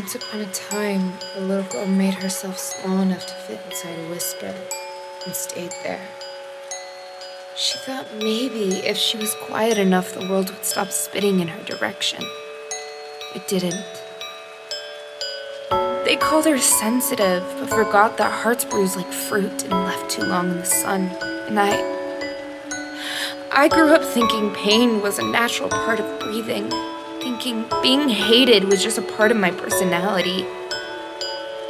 Once upon a time, a little girl made herself small enough to fit inside a whisper and stayed there. She thought maybe if she was quiet enough, the world would stop spitting in her direction. It didn't. They called her sensitive, but forgot that hearts bruise like fruit and left too long in the sun. And I grew up thinking pain was a natural part of breathing, thinking being hated was just a part of my personality.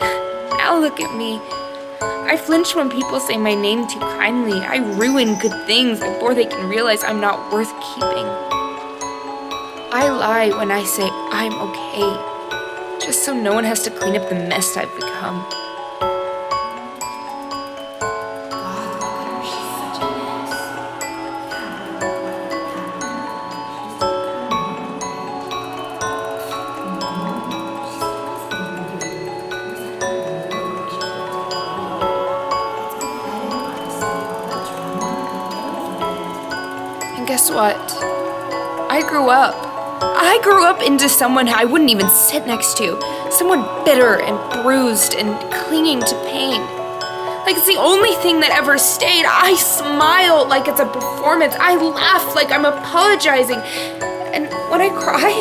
Now look at me. I flinch when people say my name too kindly. I ruin good things before they can realize I'm not worth keeping. I lie when I say I'm okay, just so no one has to clean up the mess I've become. And guess what? I grew up into someone I wouldn't even sit next to. Someone bitter and bruised and clinging to pain. Like it's the only thing that ever stayed. I smile like it's a performance. I laugh like I'm apologizing. And when I cry,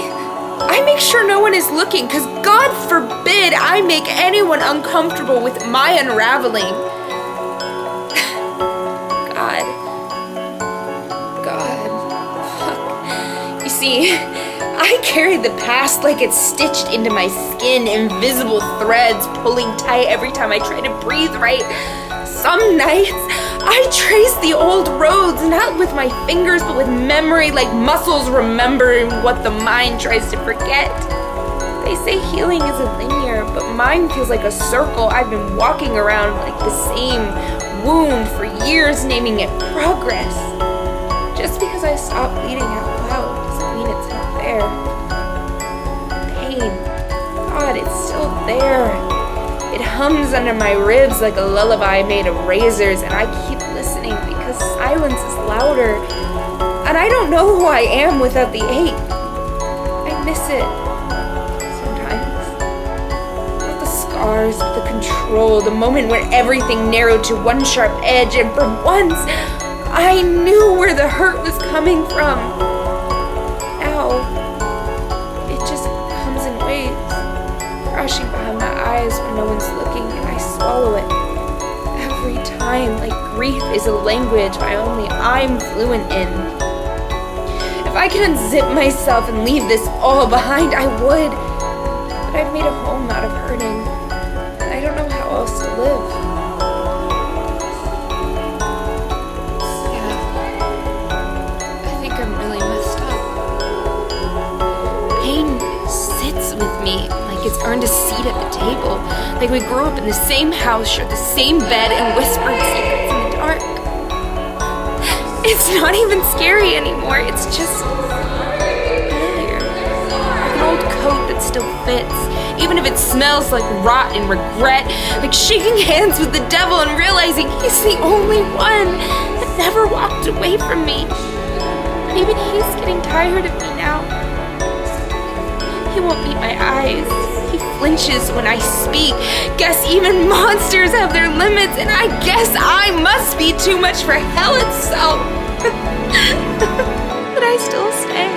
I make sure no one is looking, because God forbid I make anyone uncomfortable with my unraveling. Fuck. You see, I carry the past like it's stitched into my skin, invisible threads pulling tight every time I try to breathe right. Some nights, I trace the old roads, not with my fingers, but with memory, like muscles remembering what the mind tries to forget. They say healing isn't linear, but mine feels like a circle. I've been walking around like the same wound for years, naming it progress. Just because I stopped bleeding out loud doesn't mean it's not there. Pain, God, it's still there. It hums under my ribs like a lullaby made of razors, and I keep listening because silence is louder. And I don't know who I am without the ache. I miss it sometimes. Not the scars, but the control, the moment where everything narrowed to one sharp edge, and for once, I knew where the hurt was coming from. Now, it just comes in waves, crashing behind my eyes when no one's looking, and I swallow it every time, like grief is a language I'm fluent in. If I could unzip myself and leave this all behind, I would, but I've made a home out of hurting, and I don't know how else to live. It's earned a seat at the table. Like we grew up in the same house, shared the same bed, and whispered secrets in the dark. It's not even scary anymore. It's just familiar. Like an old coat that still fits, even if it smells like rot and regret. Like shaking hands with the devil and realizing he's the only one that never walked away from me. But even he's getting tired of me now. He won't meet my eyes. He flinches when I speak. Guess even monsters have their limits, and I guess I must be too much for hell itself. But I still stay.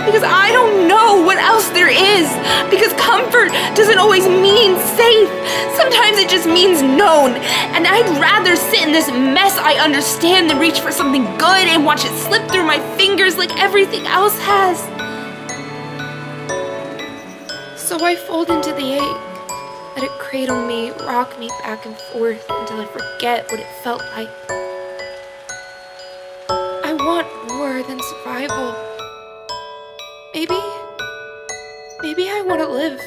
Because I don't know what else there is. Because comfort doesn't always mean safe. Sometimes it just means known. And I'd rather sit in this mess I understand than reach for something good and watch it slip through my fingers like everything else has. So I fold into the ache, let it cradle me, rock me back and forth until I forget what it felt like. I want more than survival. Maybe I want to live.